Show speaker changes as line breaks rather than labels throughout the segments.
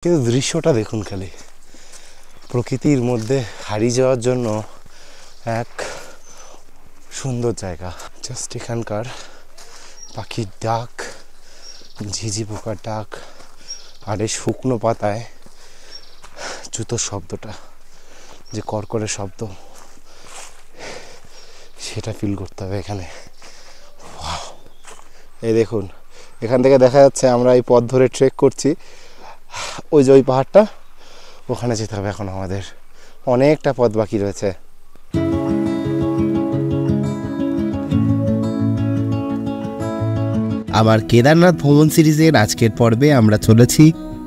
কিন্তু দৃশ্যটা দেখুন খালি, প্রকৃতির মধ্যে হারিয়ে যাওয়ার জন্য এক সুন্দর জায়গা। জাস্ট এখানকার পাখির ডাক, ঝিঝি পোকার ডাক, আর এই শুকনো পাতায় জুতোর শব্দটা, যে কড়কড়ে শব্দ, সেটা ফিল করতে হবে এখানে। এই দেখুন, এখান থেকে দেখা যাচ্ছে আমরা এই পথ ধরে ট্রেক করছি। ওই যে ওই পাহাড়টা, ওখানে যেতে হবে এখন আমাদের, অনেকটা পথ বাকি রয়েছে।
আমার কেদারনাথ ভ্রমণ সিরিজের আজকের পর্বে আমরা চলেছি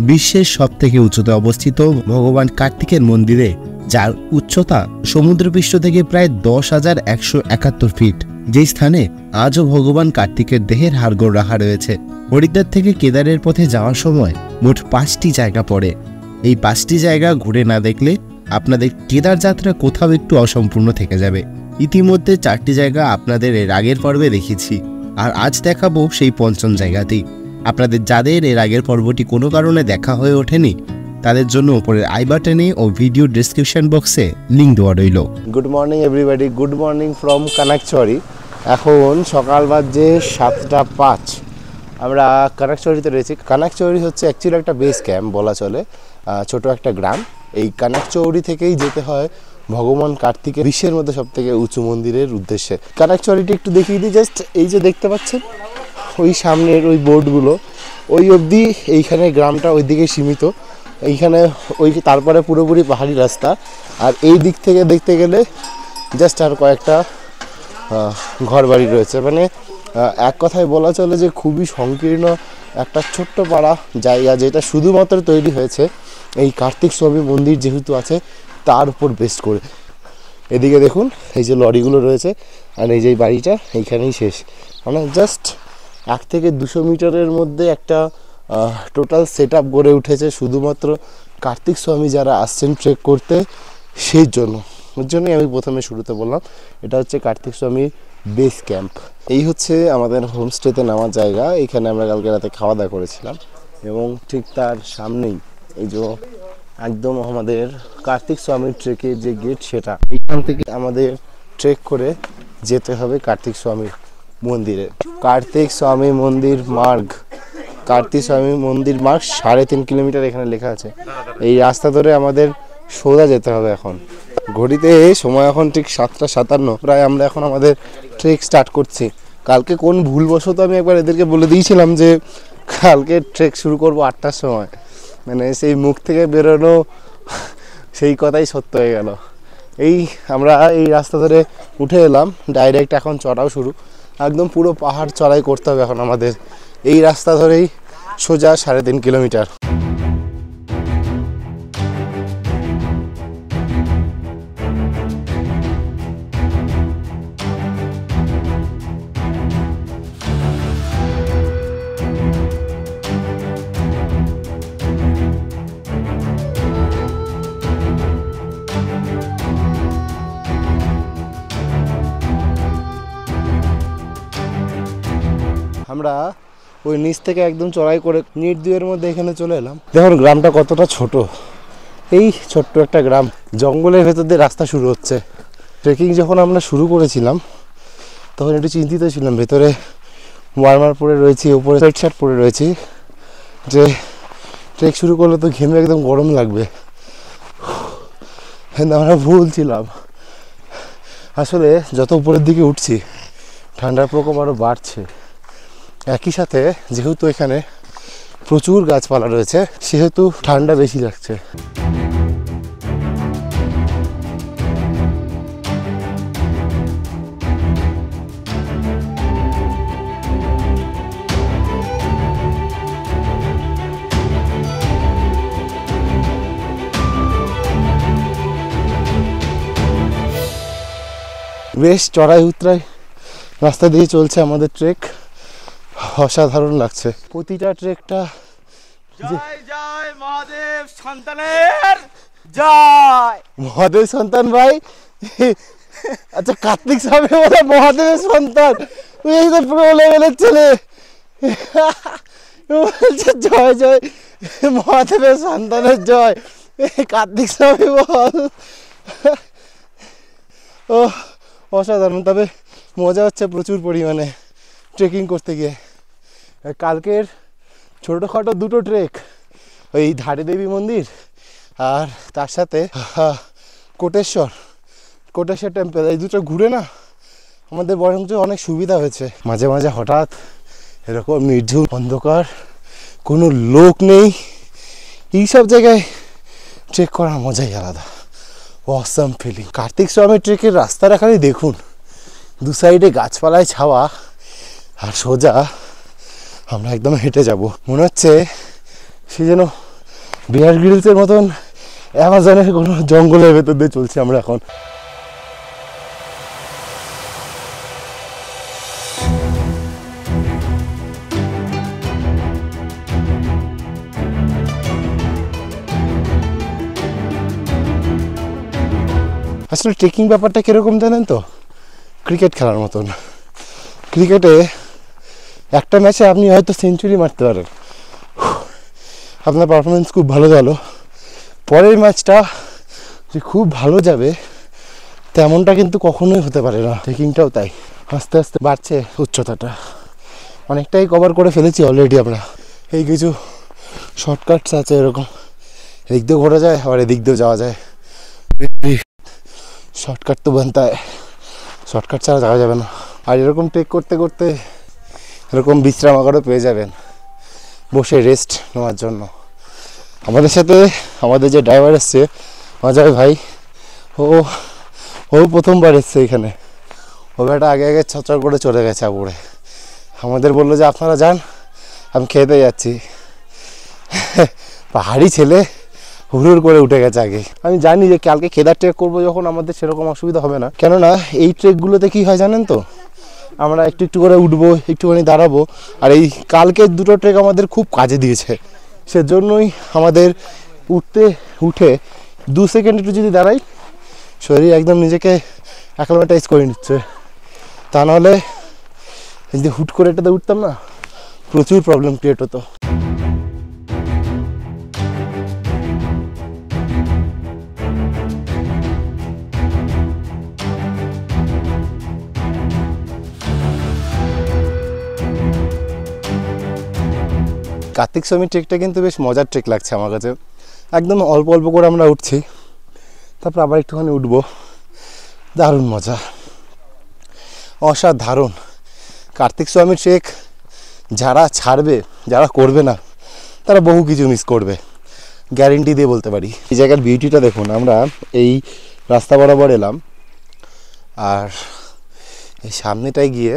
বিশ্বের সবথেকে উঁচুতে অবস্থিত ভগবান কার্তিকের মন্দিরে, যার উচ্চতা সমুদ্রপৃষ্ঠ থেকে প্রায় 10,171 ফিট, যেই স্থানে আজও ভগবান কার্তিকের দেহের হাড়গোড় রাখা রয়েছে। হরিদ্বার থেকে কেদারের পথে যাওয়ার সময় মোট 5টি জায়গা পড়ে। এই 5টি জায়গা ঘুরে না দেখলে আপনাদের কেদার যাত্রা কোথাও একটু অসম্পূর্ণ থেকে যাবে। ইতিমধ্যে 4টি জায়গা আপনাদের এর আগের পর্বে দেখিয়েছি, আর আজ দেখাবো সেই 5ম জায়গাতেই। আপনাদের যাদের এর আগের পর্বটি কোনো কারণে দেখা হয়ে ওঠেনি, তাদের জন্য উপরের আই বাটনে ও ভিডিও ডেসক্রিপশন বক্সে লিঙ্ক দেওয়া রইল।
Good morning everybody, good morning from কানাকচুয়ারি। এখন সকাল বাজে 7টা 5। আমরা কানাকচুয়ারিতে রয়েছি। কানাকচুয়ারি হচ্ছে অ্যাকচুয়ালি একটা বেস ক্যাম্প বলা চলে, ছোট একটা গ্রাম। এই কানাকচুয়ারি থেকেই যেতে হয় ভগবান কার্তিকের বিশ্বের মধ্যে সবথেকে উঁচু মন্দিরের উদ্দেশ্যে। কানাকচুয়ারিটি একটু দেখিয়ে দিই। জাস্ট এই যে দেখতে পাচ্ছেন ওই সামনের ওই বোর্ডগুলো, ওই অবধি এইখানে গ্রামটা ওই দিকে সীমিত। এইখানে ওই তারপরে পুরোপুরি পাহাড়ি রাস্তা। আর এই দিক থেকে দেখতে গেলে জাস্ট আর কয়েকটা ঘর বাড়ি রয়েছে। মানে এক কথায় বলা চলে যে খুবই সংকীর্ণ একটা ছোট্ট পাড়া জায়গা, যেটা শুধুমাত্র তৈরি হয়েছে এই কার্তিক স্বামী মন্দির যেহেতু আছে তার উপর বেস করে। এদিকে দেখুন এই যে লরিগুলো রয়েছে, আর এই যে বাড়িটা এইখানেই শেষ। মানে জাস্ট 1 থেকে 200 মিটারের মধ্যে একটা টোটাল সেট আপ গড়ে উঠেছে শুধুমাত্র কার্তিক স্বামী যারা আসছেন ট্রেক করতে, সেই জন্য। ওর জন্যই আমি প্রথমে শুরুতে বললাম এটা হচ্ছে কার্তিক স্বামী বেস ক্যাম্প। এই হচ্ছে আমাদের হোমস্টেতে নামার জায়গা। এখানে আমরা কালকে রাতে খাওয়া দাওয়া করেছিলাম, এবং ঠিক তার সামনেই এই যে একদম আমাদের কার্তিক স্বামীর ট্রেকের যে গেট, সেটা এখান থেকে আমাদের ট্রেক করে যেতে হবে কার্তিক স্বামীর মন্দিরে। কার্তিক স্বামী মন্দির মার্গ, কার্তিক স্বামী মন্দির মার্গ 3.5 কিলোমিটার এখানে লেখা আছে। এই রাস্তা ধরে আমাদের সোজা যেতে হবে। এখন ঘড়িতে সময় এখন ঠিক 7টা 57, প্রায় আমরা এখন আমাদের ট্রেক স্টার্ট করছি। কালকে কোন ভুলবশত আমি একবার এদেরকে বলে দিয়েছিলাম যে কালকে ট্রেক শুরু করব 8টার সময়, মানে সেই মুখ থেকে বেরোনো সেই কথাই সত্য হয়ে গেল। এই আমরা এই রাস্তা ধরে উঠে এলাম, ডাইরেক্ট এখন চড়াও শুরু। একদম পুরো পাহাড় চড়াই করতে হবে এখন আমাদের। এই রাস্তা ধরেই সোজা 3.5 কিলোমিটার। আমরা ওই নিচ থেকে একদম চড়াই করে মিনিট 2-এর মধ্যে এখানে চলে এলাম। দেখুন গ্রামটা কতটা ছোট। এই ছোট্ট একটা গ্রাম, জঙ্গলের ভেতর দিয়ে রাস্তা শুরু হচ্ছে। ট্রেকিং যখন আমরা শুরু করেছিলাম তখন একটু চিন্তিত ছিলাম, ভেতরে ওয়ার্মার পরে রয়েছি, উপরে সোয়েট শার্ট পরে রয়েছি, যে ট্রেক শুরু করলে তো ঘেমে একদম গরম লাগবে। কিন্তু আমরা ভুল ছিলাম। আসলে যত উপরের দিকে উঠছি ঠান্ডার প্রকোপ আরও বাড়ছে। একই সাথে যেহেতু এখানে প্রচুর গাছপালা রয়েছে, সেহেতু ঠান্ডা বেশি লাগছে। বেশ চড়াই উতরাই রাস্তা দিয়ে চলছে আমাদের ট্রেক। অসাধারণ লাগছে প্রতিটা ট্রেকটা।
জয় জয় মহাদেব সন্তানের জয়।
মহাদেব সন্তান ভাই, আচ্ছা কার্তিক স্বামী বলে মহাদেবের সন্তান, এই তো প্রো লেভেলের ছেলে। বলছে জয় জয় মহাদেবের সন্তানের জয়, কার্তিক স্বামী বল। ও অসাধারণ, তবে মজা হচ্ছে প্রচুর পরিমাণে ট্রেকিং করতে গিয়ে। কালকের ছোটোখাটো দুটো ট্রেক, ওই ধারে দেবী মন্দির আর তার সাথে কোটেশ্বর টেম্পল, এই দুটো ঘুরে না আমাদের বরঞ্চ অনেক সুবিধা হয়েছে। মাঝে মাঝে হঠাৎ এরকম নির্ঝুম অন্ধকার, কোনো লোক নেই, এইসব জায়গায় ট্রেক করার মজাই আলাদা, অসাম ফিলিং। কার্তিক স্বামী ট্রেকের রাস্তাটা খালি দেখুন, দু সাইডে গাছপালায় ছাওয়া, আর সোজা আমরা একদম হেঁটে যাব। মনে হচ্ছে সে যেন বিয়ার গ্রিলসের মতন অ্যামাজনের কোনো জঙ্গলের ভেতর দিয়ে চলছি আমরা এখন। আসলে ট্রেকিং ব্যাপারটা কীরকম জানেন তো, ক্রিকেট খেলার মতন। ক্রিকেটে একটা ম্যাচে আপনি হয়তো সেঞ্চুরি মারতে পারেন, আপনার পারফরমেন্স খুব ভালো গেল, পরের ম্যাচটা যে খুব ভালো যাবে তেমনটা কিন্তু কখনোই হতে পারে না। ট্রেকিংটাও তাই, আস্তে আস্তে বাড়ছে উচ্চতাটা, অনেকটাই কভার করে ফেলেছি অলরেডি আমরা। এই কিছু শর্টকাটস আছে এরকম, এদিক দিয়েও ঘোরা যায় আবার এদিক দিয়েও যাওয়া যায়। শর্টকাট তো বানতে হয়, শর্টকাট ছাড়া যাওয়া যাবে না। আর এরকম ট্রেক করতে করতে এরকম বিশ্রামাগারও পেয়ে যাবেন বসে রেস্ট নেওয়ার জন্য। আমাদের সাথে আমাদের যে ড্রাইভার এসছে অজয় ভাই, ও প্রথমবার এসছে এখানে। ও বেটা আগে আগে ছচর করে চলে গেছে আপুরে, আমাদের বললো যে আপনারা যান, আমি খেতে যাচ্ছি। পাহাড়ি ছেলে হুড় করে উঠে গেছে আগে। আমি জানি যে কালকে কেদার ট্রেক করবো যখন আমাদের সেরকম অসুবিধা হবে না, কেননা এই ট্রেকগুলোতে কী হয় জানেন তো, আমরা একটু একটু করে উঠবো, একটুখানি দাঁড়াবো, আর এই কালকের দুটো ট্রেক আমাদের খুব কাজে দিয়েছে। সেজন্যই আমাদের উঠে 2 সেকেন্ড একটু যদি দাঁড়াই, শরীর একদম নিজেকে অ্যাক্লিমেটাইজ করে নিচ্ছে। তা নাহলে যদি হুট করে এটাতে উঠতাম না, প্রচুর প্রবলেম ক্রিয়েট হতো। কার্তিক স্বামী ট্রেকটা কিন্তু বেশ মজার ট্রেক লাগছে আমার কাছে। একদম অল্প অল্প করে আমরা উঠছি, তারপর আবার একটুখানি উঠবো, দারুণ মজা, অসাধারণ। কার্তিক স্বামী ট্রেক যারা ছাড়বে, যারা করবে না, তারা বহু কিছু মিস করবে, গ্যারেন্টি দিয়ে বলতে পারি। এই জায়গার বিউটিটা দেখুন, আমরা এই রাস্তা বরাবর এলাম, আর এই সামনেটায় গিয়ে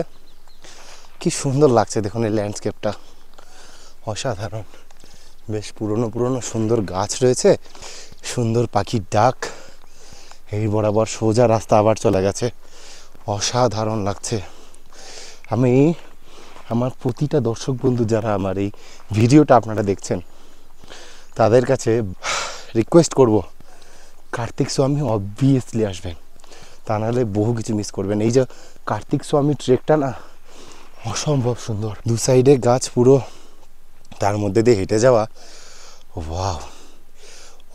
কি সুন্দর লাগছে দেখুন, এই ল্যান্ডস্কেপটা অসাধারণ। বেশ পুরনো পুরনো সুন্দর গাছ রয়েছে, সুন্দর পাখির ডাক, এই বরাবর সোজা রাস্তা আবার চলে গেছে, অসাধারণ লাগছে। আমি আমার প্রতিটা দর্শক বন্ধু যারা আমার এই ভিডিওটা আপনারা দেখছেন, তাদের কাছে রিকোয়েস্ট করব, কার্তিক স্বামী অবভিয়াসলি আসবেন, তা নাহলে বহু কিছু মিস করবেন। এই যে কার্তিক স্বামী ট্রেকটা না অসম্ভব সুন্দর, দু সাইডে গাছ পুরো, তার মধ্যে দিয়ে হেঁটে যাওয়া, ওয়াও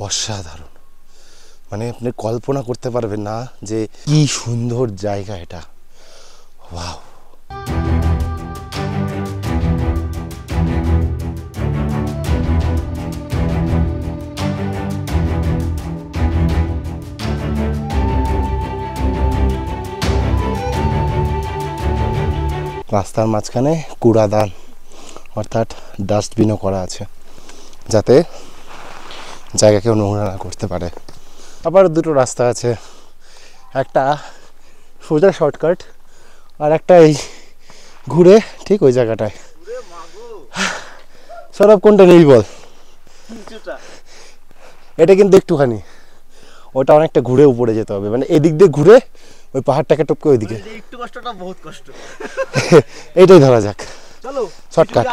অসাধারণ। মানে আপনি কল্পনা করতে পারবেন না যে কি সুন্দর জায়গা এটা, ওয়াও। রাস্তার মাঝখানে কুড়াদান অর্থাৎ ডাস্টবিনও করা আছে, যাতে জায়গাকে নোংরা না করতে পারে। আবার দুটো রাস্তা আছে, একটা সোজা শর্টকাট, আর একটা এই ঘুরে ঠিক ওই জায়গাটায়। সরব কোনটা নেই বল? এটা কিন্তু একটুখানি, ওটা অনেকটা ঘুরে উপরে যেতে হবে, মানে এদিক দিয়ে ঘুরে ওই পাহাড়টাকে টপকে ওইদিকে,
একটু কষ্টটা বহুত কষ্ট।
এইটাই ধরা যাক
চলো
শর্টকাট।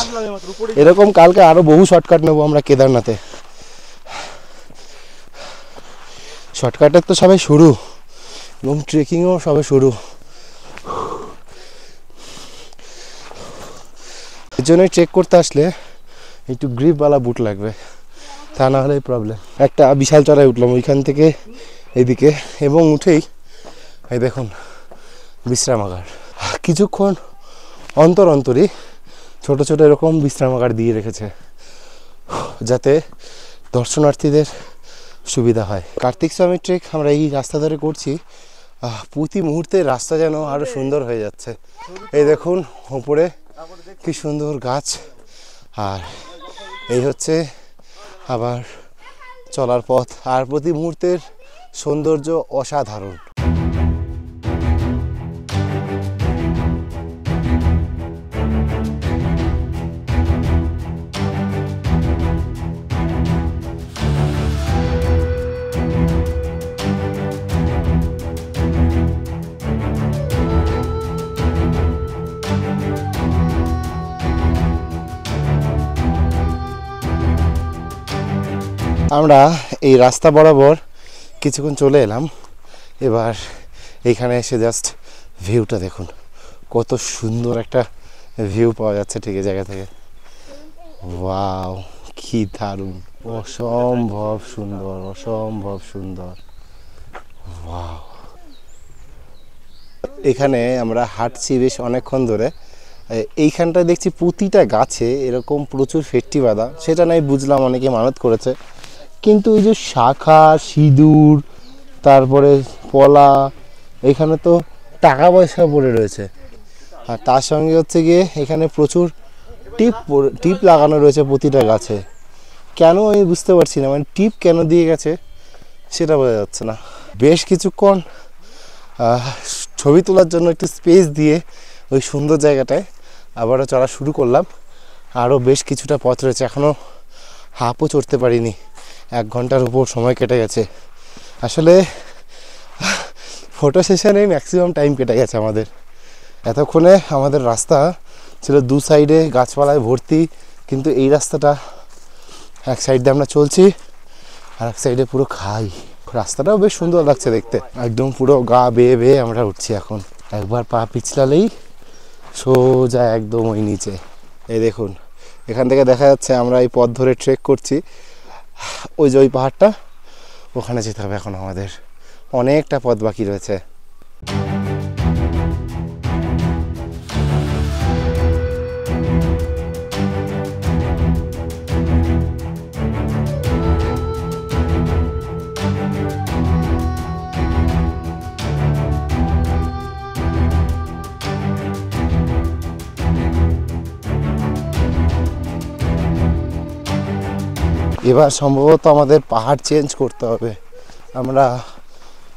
এরকম কালকে আরো বহু শর্টকাট নেবো আমরা কেদারনাথে। শর্টকাটের তো সবাই শুরু, এবং ট্রেকিংও সবে শুরু। এর জন্যই ট্রেক করতে আসলে একটু গ্রিপওয়ালা বুট লাগবে, তা না হলেই প্রবলেম। একটা বিশাল চড়াই উঠলাম ওইখান থেকে এইদিকে, এবং উঠেই এই দেখুন বিশ্রামাগার। কিছুক্ষণ অন্তর অন্তরই ছোট ছোট এরকম বিশ্রামাগার দিয়ে রেখেছে যাতে দর্শনার্থীদের সুবিধা হয়। কার্তিক স্বামী ট্রেক আমরা এই রাস্তা ধরে করছি, প্রতি মুহূর্তে রাস্তা যেন আরও সুন্দর হয়ে যাচ্ছে। এই দেখুন উপরে কি সুন্দর গাছ, আর এই হচ্ছে আবার চলার পথ, আর প্রতি মুহূর্তের সৌন্দর্য অসাধারণ। আমরা এই রাস্তা বরাবর কিছুক্ষণ চলে এলাম, এবার এইখানে এসে জাস্ট ভিউটা দেখুন, কত সুন্দর একটা ভিউ পাওয়া যাচ্ছে ঠিক এই জায়গা থেকে। ওয়াও, কি দারুণ, অসম্ভব সুন্দর, অসম্ভব সুন্দর। ওয়াও, এখানে আমরা হাঁটছি বেশ অনেকক্ষণ ধরে। এইখানটা দেখছি প্রতিটা গাছে এরকম প্রচুর ফেট্টি বাঁধা, সেটা নাই বুঝলাম অনেকে মানত করেছে, কিন্তু এই যে শাখা সিঁদুর তারপরে পলা, এখানে তো টাকা পয়সা পড়ে রয়েছে, আর তার সঙ্গে হচ্ছে গিয়ে এখানে প্রচুর টিপ লাগানো রয়েছে প্রতিটা গাছে। কেন আমি বুঝতে পারছি না, মানে টিপ কেন দিয়ে গেছে সেটা বোঝা যাচ্ছে না। বেশ কিছুক্ষণ ছবি তোলার জন্য একটু স্পেস দিয়ে ওই সুন্দর জায়গাটায় আবারও চড়া শুরু করলাম। আরও বেশ কিছুটা পথ রয়েছে, এখনও হাঁপও চড়তে পারিনি, 1 ঘন্টার উপর সময় কেটে গেছে। আসলে ফটো সেশনেই ম্যাক্সিমাম টাইম কেটে গেছে আমাদের। এতক্ষণে আমাদের রাস্তা ছিল 2 সাইডে গাছপালায় ভর্তি, কিন্তু এই রাস্তাটা এক সাইড দিয়ে আমরা চলছি আর এক সাইডে পুরো খাই। রাস্তাটাও বেশ সুন্দর লাগছে দেখতে, একদম পুরো গা বেয়ে বেয়ে আমরা উঠছি এখন। একবার পা পিছলালেই সোজা একদম ওই নিচে। এই দেখুন এখান থেকে দেখা যাচ্ছে আমরা এই পথ ধরে ট্রেক করছি, ওই যে ওই পাহাড়টা, ওখানে যেতে হবে এখন আমাদের, অনেকটা পথ বাকি রয়েছে। এবার সম্ভবত আমাদের পাহাড় চেঞ্জ করতে হবে, আমরা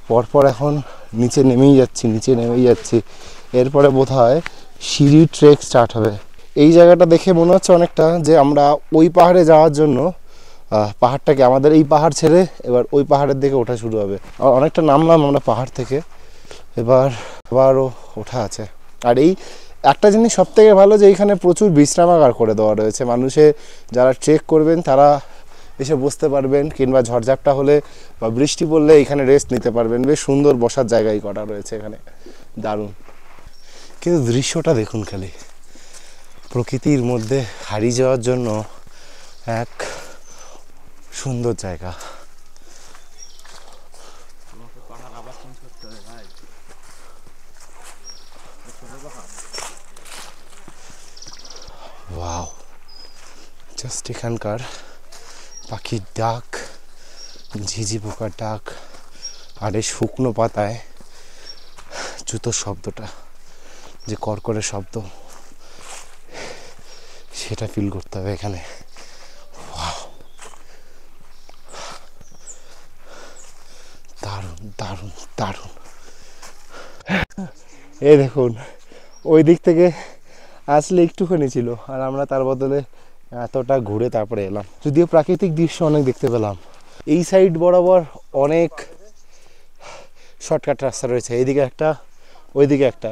পরপর এখন নিচে নেমেই যাচ্ছি, এরপরে বোধহয় সিঁড়ি ট্রেক স্টার্ট হবে। এই জায়গাটা দেখে মনে হচ্ছে অনেকটা যে আমরা ওই পাহাড়ে যাওয়ার জন্য পাহাড়টাকে আমাদের এই পাহাড় ছেড়ে এবার ওই পাহাড়ের দিকে ওঠা শুরু হবে। অনেকটা নামলাম আমরা পাহাড় থেকে, এবার আবারও ওঠা আছে। আর এই একটা জিনিস সবথেকে ভালো যে এইখানে প্রচুর বিশ্রামাগার করে দেওয়া রয়েছে, মানুষে যারা ট্রেক করবেন তারা এসে বসতে পারবেন, কিংবা ঝড়ঝাপটা হলে বা বৃষ্টি পড়লে এখানে রেস্ট নিতে পারবেন। বেশ সুন্দর বসার জায়গায় করা রয়েছে এখানে, দারুণ। কিন্তু দৃশ্যটা দেখুন খালি, প্রকৃতির মধ্যে হারিয়ে যাওয়ার জন্য এক সুন্দর জায়গা। ওয়াও, জাস্ট এখানকার পাখির ডাক, ঝিঝি পোকার ডাক, আর এই শুকনো পাতায় জুতোর শব্দটা, যে কড়কড়ের শব্দ, সেটা ফিল করতে হবে এখানে। দারুণ দারুণ দারুণ। এই দেখুন ওই দিক থেকে আসলে একটুখানি ছিল, আর আমরা তার বদলে এতটা ঘুরে তারপরে এলাম। যদিও প্রাকৃতিক দৃশ্য অনেক দেখতে পেলাম। এই সাইড বরাবর অনেক শর্টকাট রাস্তা রয়েছে, এইদিকে একটা ওইদিকে একটা,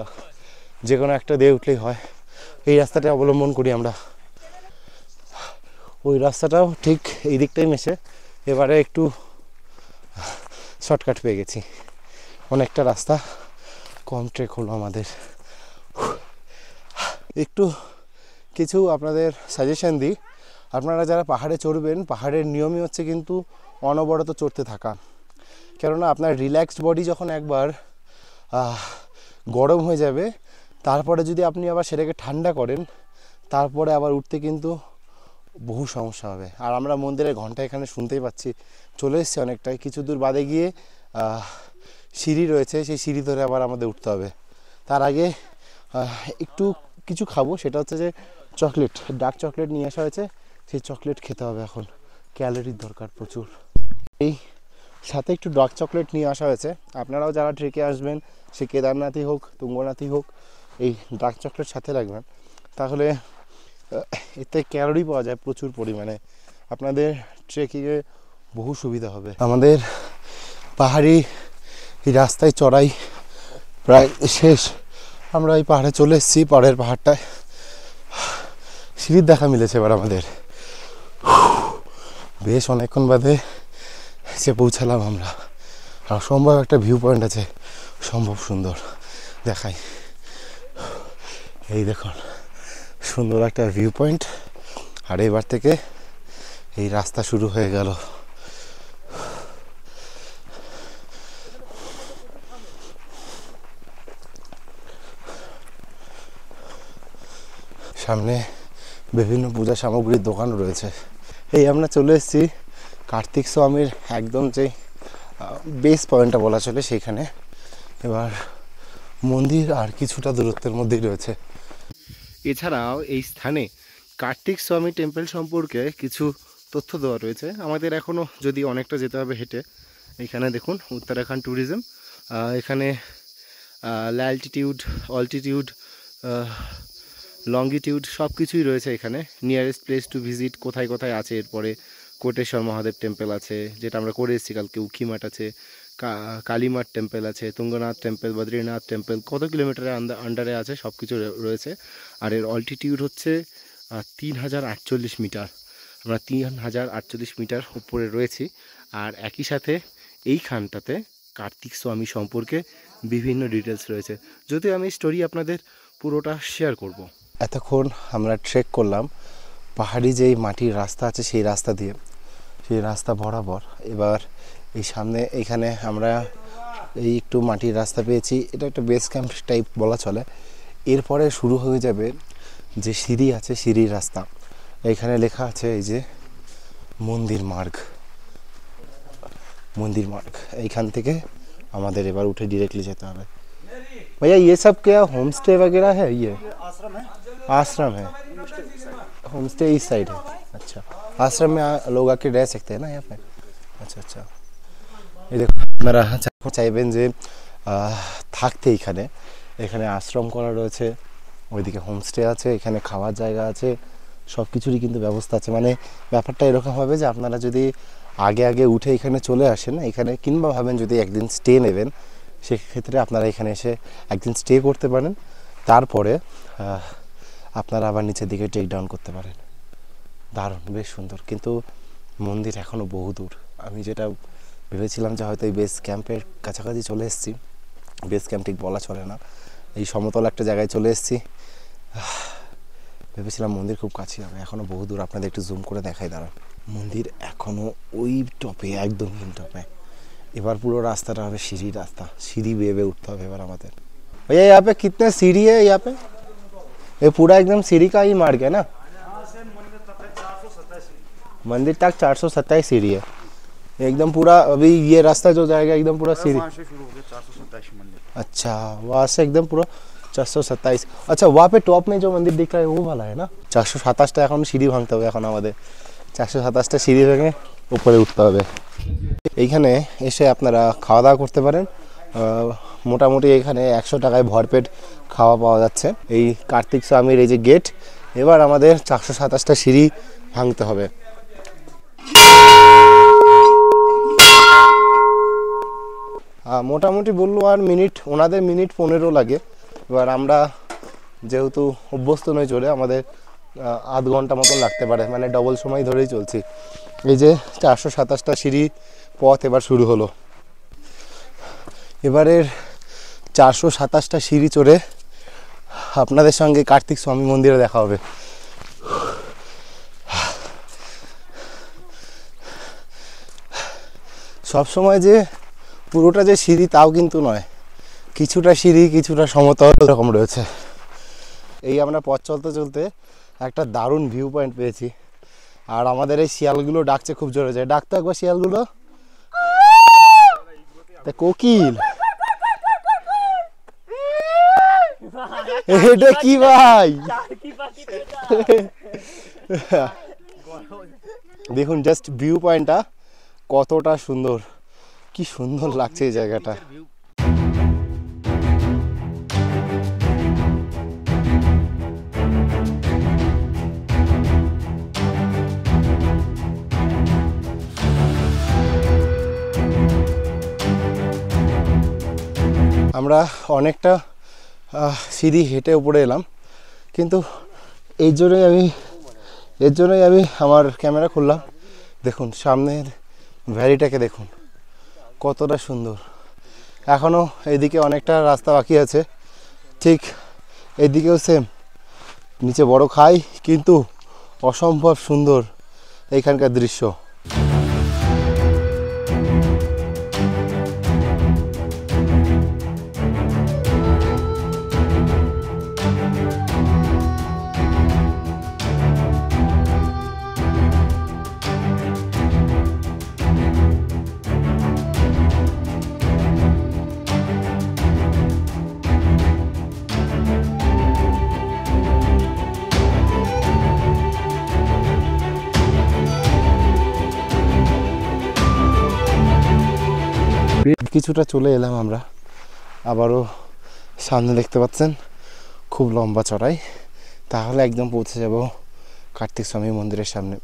যে কোনো একটা দিয়ে উঠলেই হয়। এই রাস্তাটা অবলম্বন করি আমরা। ওই রাস্তাটাও ঠিক এই দিকটাই মেশে, এবারে একটু শর্টকাট পেয়ে গেছি, অনেকটা রাস্তা কম ট্রেক হলো আমাদের। একটু কিছু আপনাদের সাজেশন দিই, আপনারা যারা পাহাড়ে চড়বেন, পাহাড়ের নিয়মই হচ্ছে কিন্তু অনবরত চড়তে থাকা। কেননা আপনার রিল্যাক্সড বডি যখন একবার গরম হয়ে যাবে, তারপরে যদি আপনি আবার সেটাকে ঠান্ডা করেন, তারপরে আবার উঠতে কিন্তু বহু সমস্যা হবে। আর আমরা মন্দিরের ঘন্টা এখানে শুনতেই পাচ্ছি, চলে এসেছি অনেকটাই, কিছু দূর বাদে গিয়ে সিঁড়ি রয়েছে, সেই সিঁড়ি ধরে আবার আমাদের উঠতে হবে। তার আগে একটু কিছু খাবো, সেটা হচ্ছে যে চকলেট, ডার্ক চকলেট নিয়ে আসা হয়েছে, সেই চকলেট খেতে হবে। এখন ক্যালোরির দরকার প্রচুর, এই সাথে একটু ডার্ক চকলেট নিয়ে আসা হয়েছে। আপনারাও যারা ট্রেকে আসবেন, সে কেদারনাথই হোক তুঙ্গনাথই হোক, এই ডার্ক চকলেট সাথে রাখবেন, তাহলে এতে ক্যালোরি পাওয়া যায় প্রচুর পরিমাণে, আপনাদের ট্রেকিংয়ে বহু সুবিধা হবে। আমাদের পাহাড়ি এই রাস্তায় চড়াই প্রায় শেষ, আমরা এই পাহাড়ে চলে এসেছি। পরের পাহাড়টায় সিঁড়ির দেখা মিলেছে এবার আমাদের, বেশ অনেকক্ষণ বাদে সে পৌঁছালাম আমরা। আর অসম্ভব একটা ভিউ পয়েন্ট আছে, সম্ভব সুন্দর, দেখাই। এই দেখুন সুন্দর একটা ভিউ পয়েন্ট, আর এবার থেকে এই রাস্তা শুরু হয়ে গেল। সামনে বিভিন্ন পূজা সামগ্রীর দোকান রয়েছে। এই আমরা চলে এসেছি কার্তিক স্বামীর একদম যে বেস পয়েন্টটা বলা চলে সেইখানে। এবার মন্দির আর কিছুটা দূরত্বের মধ্যেই রয়েছে। এছাড়াও এই স্থানে কার্তিক স্বামী টেম্পল সম্পর্কে কিছু তথ্য দেওয়া রয়েছে। আমাদের এখনও যদি অনেকটা যেতে হবে হেঁটে। এখানে দেখুন উত্তরাখণ্ড ট্যুরিজম, এখানে ল্যালটিটিউড, অল্টিটিউড, লঙ্গিটিউড সব কিছুই রয়েছে এখানে। নিয়ারেস্ট প্লেস টু ভিজিট কোথায় কোথায় আছে, এরপরে কোটেশ্বর মহাদেব টেম্পল আছে, যেটা আমরা করে এসেছি কালকে। উখিমাঠ আছে, কালীমাঠ টেম্পল আছে, তুঙ্গনাথ টেম্পল, বদ্রীনাথ টেম্পল, কত কিলোমিটারের আন্ডারে আছে সব কিছু রয়েছে। আর এর অল্টিটিউড হচ্ছে 3048 মিটার। আমরা 3048 মিটার উপরে রয়েছি। আর একই সাথে এইখানটাতে কার্তিক স্বামী সম্পর্কে বিভিন্ন ডিটেলস রয়েছে, যদিও আমি স্টোরি আপনাদের পুরোটা শেয়ার করব। এতক্ষণ আমরা ট্রেক করলাম পাহাড়ি যেই মাটির রাস্তা আছে সেই রাস্তা দিয়ে, সেই রাস্তা বরাবর। এবার এই সামনে এইখানে আমরা এই একটু মাটির রাস্তা পেয়েছি, এটা একটা বেস ক্যাম্প টাইপ বলা চলে। এরপরে শুরু হয়ে যাবে যে সিঁড়ি আছে, সিঁড়ির রাস্তা। এখানে লেখা আছে এই যে মন্দির মার্গ, মন্দির মার্গ। এইখান থেকে আমাদের এবার উঠে ডিরেক্টলি যেতে হবে। भैया ये सब क्या होम स्टे वगैरह है? ये आश्रम है। होम स्टे इस साइड है। अच्छा, आश्रम में लोग आके रह सकते हैं ना यहाँ पे? अच्छा अच्छा। ये देखो আপনারা চাইবেন যে থাকতে এখানে, এখানে আশ্রম করা রয়েছে, ওইদিকে হোমস্টে আছে, এখানে খাওয়ার জায়গা আছে, সব কিছুরই কিন্তু ব্যবস্থা আছে। মানে ব্যাপারটা এরকম হবে যে আপনারা যদি আগে আগে উঠে এখানে চলে আসেন এখানে, কিংবা ভাবেন যদি একদিন স্টে নেবেন, সেক্ষেত্রে আপনারা এখানে এসে একদিন স্টে করতে পারেন, তারপরে আপনারা আবার নিচের দিকে টেক ডাউন করতে পারেন। দারুণ, বেশ সুন্দর। কিন্তু মন্দির এখনও বহু দূর। আমি যেটা ভেবেছিলাম যে হয়তো এই বেস ক্যাম্পের কাছাকাছি চলে এসেছি, বেস ক্যাম্প ঠিক বলা চলে না, এই সমতল একটা জায়গায় চলে এসেছি। ভেবেছিলাম মন্দির খুব কাছে হবে, এখনও বহু দূর। আপনাদের একটু জুম করে দেখাই, দাঁড়ান। মন্দির এখনও ওই টপে, একদম টপে। এবার পুরো রাস্তাটা হবে সিঁড়ি রাস্তা, सीढ़ी বেয়ে বেয়ে उठते হবে এবার আমাদের। भैया यहाँ पे कितने सीढ़ी है? यहाँ पे ये पूरा एकदम सीढ़ी का ही मार्ग है ना? मंदिर तक 427 सीढ़ी है एकदम पूरा। अभी ये रास्ता जो जाएगा एकदम पूरा सीढ़ी से शुरू हो गया 427 मंदिर। अच्छा, वहाँ से एकदम पूरा 427। अच्छा, वहाँ पे टॉप में जो मंदिर दिख रहा है वो वाला है ना? 427টা এখন সিঁড়ি ভাঙতে হবে এখন আমাদের। 427টা সিঁড়ি ভেঙে উপরে উঠতে হবে। এইখানে এসে আপনারা খাওয়া দাওয়া করতে পারেন। মোটামুটি এখানে 100 টাকায় ভরপেট খাওয়া পাওয়া যাচ্ছে। এই কার্তিক স্বামীর এই যে গেট, এবার আমাদের 427টা সিঁড়ি ভাঙতে হবে। মোটামুটি বললো আর মিনিট, ওনাদের মিনিট 15 লাগে। এবার আমরা যেহেতু অভ্যস্ত নই চলে, আমাদের আধ ঘন্টা মতন লাগতে পারে, মানে ডবল সময় ধরেই চলছি। এই যে 427টা সিঁড়ি পথ এবার শুরু হলো। এবারের 427টা সিঁড়ি চড়ে আপনাদের সঙ্গে কার্তিক স্বামী মন্দিরে দেখা হবে। সবসময় যে পুরোটা যে সিঁড়ি তাও কিন্তু নয়, কিছুটা সিঁড়ি কিছুটা সমতল এরকম রয়েছে। এই আমরা পথ চলতে চলতে একটা দারুণ ভিউ পয়েন্ট পেয়েছি, আর আমাদের এই শিয়ালগুলো ডাকছে খুব জোরে যায়। ডাকতো একবার শিয়ালগুলো, কোকিল এটা কি ভাই? দেখুন জাস্ট ভিউ পয়েন্টটা কতটা সুন্দর, কি সুন্দর লাগছে এই জায়গাটা। আমরা অনেকটা সিঁড়ি হেঁটে উপরে এলাম, কিন্তু এর জন্যই আমি আমার ক্যামেরা খুললাম। দেখুন সামনের ভ্যালিটাকে দেখুন কতটা সুন্দর। এখনও এইদিকে অনেকটা রাস্তা বাকি আছে, ঠিক এইদিকেও সেম, নিচে বড় খাই কিন্তু অসম্ভব সুন্দর এইখানকার দৃশ্য। কিছুটা চলে এলাম আমরা, আবারও সামনে দেখতে পাচ্ছেন খুব লম্বা চড়াই, তাহলে একদম পৌঁছে যাব কার্তিক স্বামী মন্দিরের সামনে।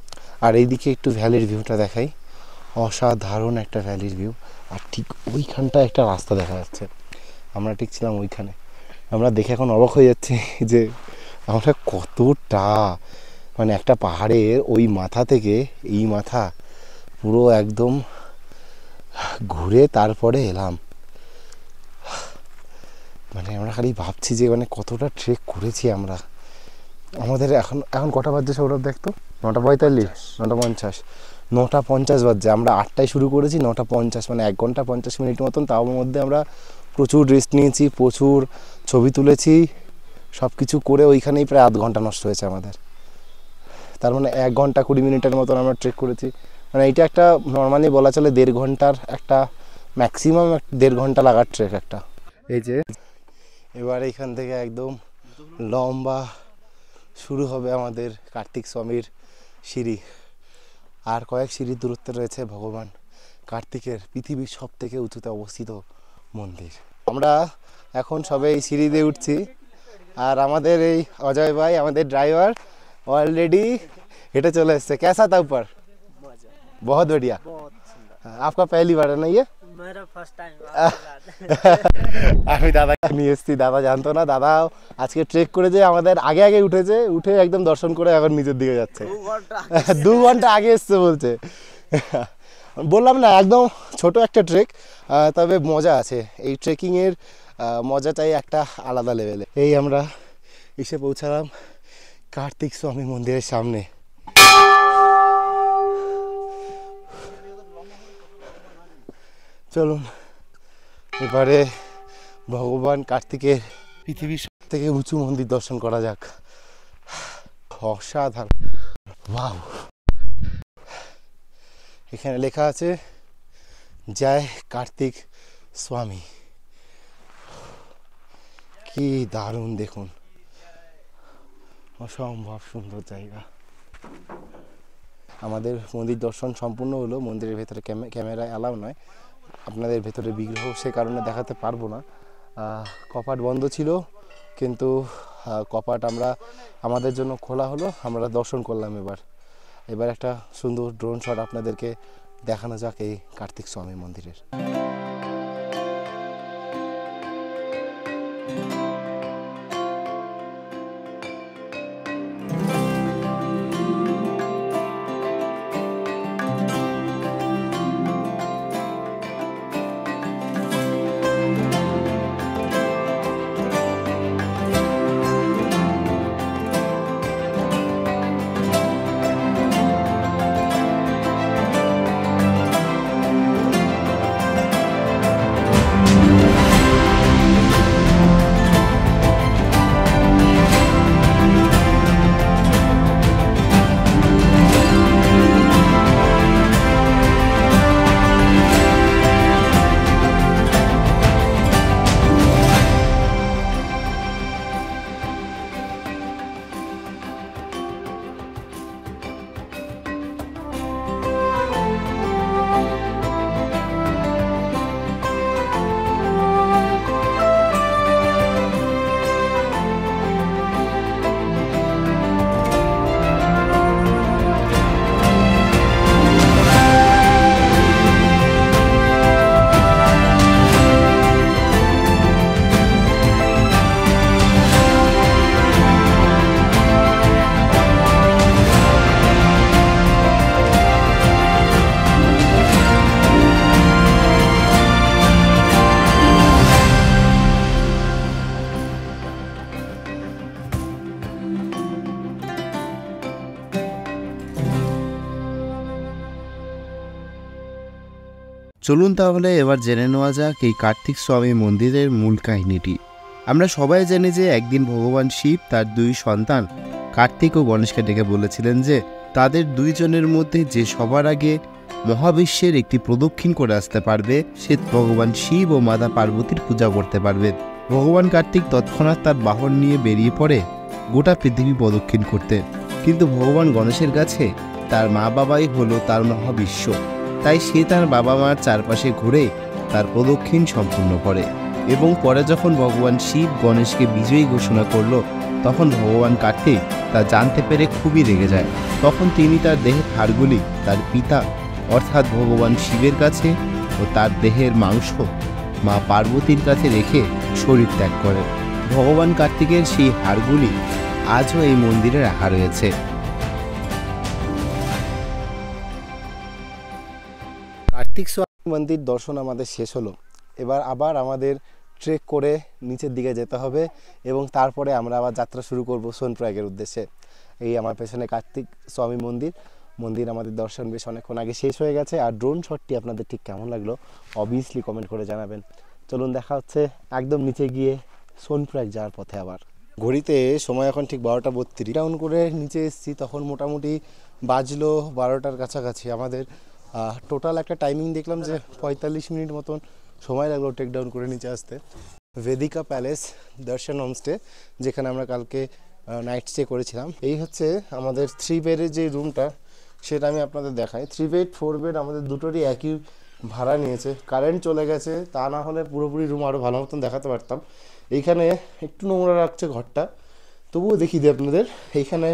আর এইদিকে একটু ভ্যালির ভিউটা দেখাই, অসাধারণ একটা ভ্যালির ভিউ। আর ঠিক ওইখানটা একটা রাস্তা দেখা যাচ্ছে, আমরা ঠিক ছিলাম ওইখানে। আমরা দেখে এখন অবাক হয়ে যাচ্ছি যে আমরা কতটা, মানে একটা পাহাড়ের ওই মাথা থেকে এই মাথা পুরো একদম ঘুরে তারপরে এলাম। মানে আমরা খালি ভাবছি যে মানে কতটা ট্রেক করেছি আমরা। আমাদের এখন কটা বাজছে সৌরভ দেখতো? 9:45, 9:50, 9:50 বাজছে। আমরা 8টায় শুরু করেছি, 9:50, মানে 1 ঘন্টা 50 মিনিট মতন। তার মধ্যে আমরা প্রচুর রেস্ট নিয়েছি, প্রচুর ছবি তুলেছি, সব কিছু করে ওইখানেই প্রায় 1/2 ঘন্টা নষ্ট হয়েছে আমাদের। তার মানে 1 ঘন্টা 20 মিনিটের মতন আমরা ট্রেক করেছি। মানে এটা একটা নর্মালি বলা চলে 1.5 ঘন্টার একটা, ম্যাক্সিমাম 1.5 ঘন্টা লাগার ট্রেক একটা। এই যে এবার এইখান থেকে একদম লম্বা শুরু হবে আমাদের কার্তিক স্বামীর সিঁড়ি। আর কয়েক সিঁড়ির দূরত্বে রয়েছে ভগবান কার্তিকের পৃথিবীর সব থেকে উঁচুতে অবস্থিত মন্দির। আমরা এখন সবে এই সিঁড়ি দিয়ে উঠছি, আর আমাদের এই অজয় ভাই আমাদের ড্রাইভার ऑलरेडी हेटे चले एसছে। कैसा था ऊपर? बहुत बढ़िया। आपका पहली बार है ना ये?
मेरा फर्स्ट टाइम।
আমি দাদাকে নিয়ে এসেছি, দাদা জানতো না। দাদা আজকে ট্রেক করে যে আমাদের আগে আগে উঠে একদম দর্শন করে এখন নিচের দিকে যাচ্ছে। 2 ঘন্টা আগে এসছে বলছে। বললাম না একদম ছোট একটা ট্রেক, তবে মজা আছে। এই ট্রেকিংয়ের মজাটাই একটা আলাদা লেভেলে। এই আমরা এসে পৌঁছালাম কার্তিক স্বামী মন্দিরের সামনে। চলুন এবারে ভগবান কার্তিকের পৃথিবীর সব থেকে উঁচু মন্দির দর্শন করা যাক। অসাধারণ, ওয়াও। এখানে লেখা আছে জয় কার্তিক স্বামী। কি দারুণ দেখুন, অসম্ভব সুন্দর জায়গা। আমাদের মন্দির দর্শন সম্পূর্ণ হলো। মন্দিরের ভেতরে ক্যামেরা অ্যালাউ নয়, আপনাদের ভেতরে বিগ্রহ সে কারণে দেখাতে পারবো না। কপাট বন্ধ ছিল, কিন্তু কপাট আমাদের জন্য খোলা হলো, আমরা দর্শন করলাম। এবার একটা সুন্দর ড্রোন শট আপনাদেরকে দেখানো যাক এই কার্তিক স্বামী মন্দিরের।
চলুন তাহলে এবার জেনে নেওয়া যাক এই কার্তিক স্বামী মন্দিরের মূল কাহিনীটি। আমরা সবাই জানি যে একদিন ভগবান শিব তার 2 সন্তান কার্তিক ও গণেশকে ডেকে বলেছিলেন যে তাদের 2 জনের মধ্যে যে সবার আগে মহাবিশ্বের একটি প্রদক্ষিণ করে আসতে পারবে সে ভগবান শিব ও মাতা পার্বতীর পূজা করতে পারবে। ভগবান কার্তিক তৎক্ষণাৎ তার বাহন নিয়ে বেরিয়ে পড়ে গোটা পৃথিবী প্রদক্ষিণ করতে, কিন্তু ভগবান গণেশের কাছে তার মা বাবাই হলো তার মহাবিশ্ব, তাই সে তার বাবা মার চারপাশে ঘুরে তার প্রদক্ষিণ সম্পূর্ণ করে এবং পরে যখন ভগবান শিব গণেশকে বিজয়ী ঘোষণা করলো তখন ভগবান কার্তিক তা জানতে পেরে খুবই রেগে যায়। তখন তিনি তার দেহের হাড়গুলি তার পিতা অর্থাৎ ভগবান শিবের কাছে ও তার দেহের মাংস মা পার্বতীর কাছে রেখে শরীর ত্যাগ করে। ভগবান কার্তিকের সেই হাড়গুলি আজও এই মন্দিরে রাখা রয়েছে।
কার্তিক স্বামী মন্দির দর্শন আমাদের শেষ হলো। এবার আবার আমাদের ট্রেক করে নিচের দিকে যেতে হবে এবং তারপরে আমরা আবার যাত্রা শুরু করব সোনপ্রয়াগের উদ্দেশ্যে। এই আমার পেছনে কার্তিক স্বামী মন্দির আমাদের দর্শন বেশ অনেকক্ষণ আগে শেষ হয়ে গেছে। আর ড্রোন শটটি আপনাদের ঠিক কেমন লাগলো অবভিয়াসলি কমেন্ট করে জানাবেন। চলুন দেখা হচ্ছে একদম নিচে গিয়ে সোনপ্রয়াগ যাওয়ার পথে। আবার ঘড়িতে সময় এখন ঠিক 12:32। ডাউন করে নিচে এসেছি তখন মোটামুটি বাজলো 12টার কাছাকাছি। আমাদের টোটাল একটা টাইমিং দেখলাম যে 45 মিনিট মতন সময় লাগলো টেক ডাউন করে নিচে আসতে। বেদিকা প্যালেস দর্শন হোমস্টে, যেখানে আমরা কালকে নাইট স্টে করেছিলাম। এই হচ্ছে আমাদের 3 বেডের যে রুমটা, সেটা আমি আপনাদের দেখাই। 3 বেড 4 বেড আমাদের দুটোরই একই ভাড়া নিয়েছে। কারেন্ট চলে গেছে, তা না হলে পুরোপুরি রুম আরও ভালো মতন দেখাতে পারতাম। এইখানে একটু নোংরা রাখছে ঘরটা, তবুও দেখিয়ে দিই আপনাদের। এইখানে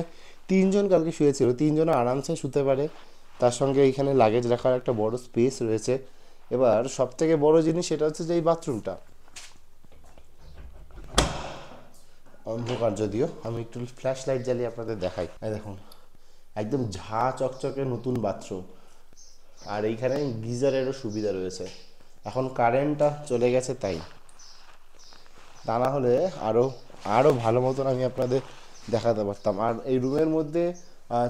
3 জন কালকে শুয়েছিল, 3 জন আরামসে শুতে পারে। তার সঙ্গে এইখানে লাগেজ রাখার একটা বড় স্পেস রয়েছে। এবার সবথেকে বড় জিনিস সেটা হচ্ছে যে এই বাথরুমটা অন্ধকার, যদিও আমি একটু ফ্ল্যাশ লাইট জ্বালিয়ে আপনাদের দেখাই। এই দেখুন একদম ঝা চকচকে নতুন বাথরুম। আর এইখানে গিজারেরও সুবিধা রয়েছে। এখন কারেন্টটা চলে গেছে তাই, তা না হলে আরও ভালো মতন আমি আপনাদের দেখাতে পারতাম। আর এই রুমের মধ্যে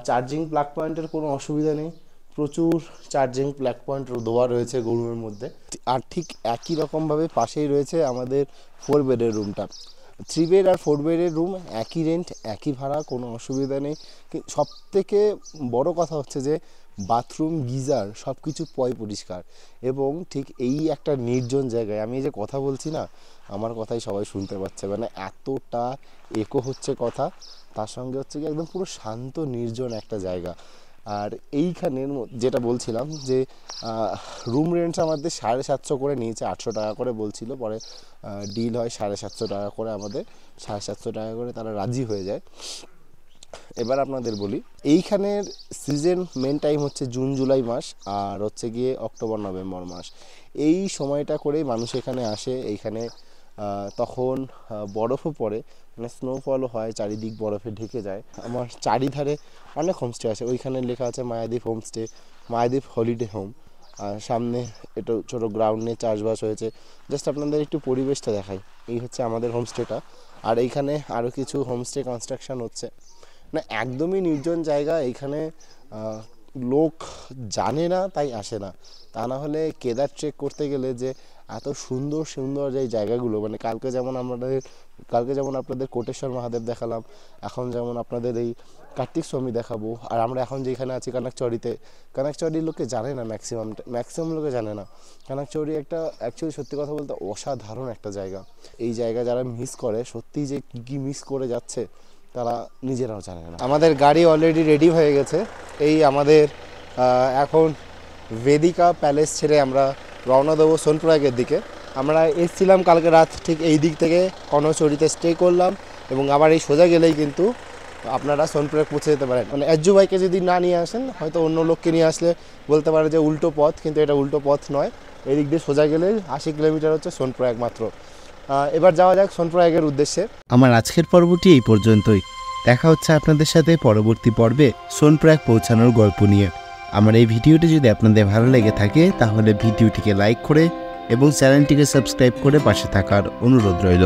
চার্জিং প্লাগ পয়েন্টের কোনো অসুবিধা নেই, প্রচুর চার্জিং প্লাগ পয়েন্ট দেওয়া রয়েছে রুমের মধ্যে। আর ঠিক একই রকমভাবে পাশেই রয়েছে আমাদের 4 বেডের রুমটা। 3 বেড আর 4 বেডের রুম একই রেন্ট, একই ভাড়া, কোনো অসুবিধা নেই। সব থেকে বড় কথা হচ্ছে যে বাথরুম, গিজার সব কিছু পরিষ্কার এবং ঠিক এই একটা নির্জন জায়গায় আমি এই যে কথা বলছি না, আমার কথাই সবাই শুনতে পাচ্ছে, মানে এতটা একো হচ্ছে কথা। তার সঙ্গে হচ্ছে কি একদম পুরো শান্ত নির্জন একটা জায়গা। আর এইখানের যেটা বলছিলাম যে রুম রেন্টস আমাদের 750 করে নিয়েছে, 800 টাকা করে বলছিল, পরে ডিল হয় 750 টাকা করে, আমাদের 750 টাকা করে তারা রাজি হয়ে যায়। এবার আপনাদের বলি, এইখানের সিজন মেন টাইম হচ্ছে জুন জুলাই মাস আর হচ্ছে গিয়ে অক্টোবর নভেম্বর মাস। এই সময়টা করেই মানুষ এখানে আসে। এইখানে তখন বরফও পড়ে, মানে স্নোফলও হয়, চারিদিক বরফে ঢেকে যায়। আমার চারিধারে অনেক হোমস্টে আছে। ওইখানে লেখা আছে Mayadwip homestay, Mayadwip holiday home. আর সামনে একটু ছোটো গ্রাউন্ড নিয়ে চাষবাস হয়েছে। জাস্ট আপনাদের একটু পরিবেশটা দেখাই। এই হচ্ছে আমাদের হোমস্টেটা। আর এইখানে আরও কিছু হোমস্টে কনস্ট্রাকশন হচ্ছে। না একদমই নির্জন জায়গা, এইখানে লোক জানে না তাই আসে না। তা না হলে কেদার ট্রেক করতে গেলে যে এত সুন্দর সুন্দর যে জায়গাগুলো, মানে কালকে যেমন আপনাদের কোটেশ্বর মহাদেব দেখালাম, এখন যেমন আপনাদের এই কার্তিক স্বামী দেখাবো। আর আমরা এখন যেখানে আছি কানাকচুরির লোকে জানে না, ম্যাক্সিমাম লোকে জানে না। কানাকচুরি একটা অ্যাকচুয়ালি সত্যি কথা বলতে অসাধারণ একটা জায়গা। এই জায়গা যারা মিস করে, সত্যিই যে কী মিস করে যাচ্ছে তারা নিজেরাও জানে না। আমাদের গাড়ি অলরেডি রেডি হয়ে গেছে। এই আমাদের এখন বেদিকা প্যালেস ছেড়ে আমরা রওনা দেবো সোনপ্রয়াগের দিকে। আমরা এসেছিলাম কালকে রাত ঠিক এই দিক থেকে কনকচুরিতে স্টে করলাম এবং আবার এই সোজা গেলেই কিন্তু আপনারা সোনপ্রয়াগ পৌঁছে যেতে পারেন। মানে এজ্জু ভাইকে যদি না নিয়ে আসেন, হয়তো অন্য লোককে নিয়ে আসলে বলতে পারে যে উল্টো পথ, কিন্তু এটা উল্টো পথ নয়। এই দিক দিয়ে সোজা গেলে 80 কিলোমিটার হচ্ছে সোনপ্রয়াগ মাত্র। এবার যাওয়া যাক সোনপ্রয়াগের উদ্দেশ্যে।
আমার আজকের পর্বটি এই পর্যন্তই। দেখা হচ্ছে আপনাদের সাথে পরবর্তী পর্বে সোনপ্রয়াগ পৌঁছানোর গল্প নিয়ে। আমার এই ভিডিওটি যদি আপনাদের ভালো লেগে থাকে তাহলে ভিডিওটিকে লাইক করে এবং চ্যানেলটিকে সাবস্ক্রাইব করে পাশে থাকার অনুরোধ রইল।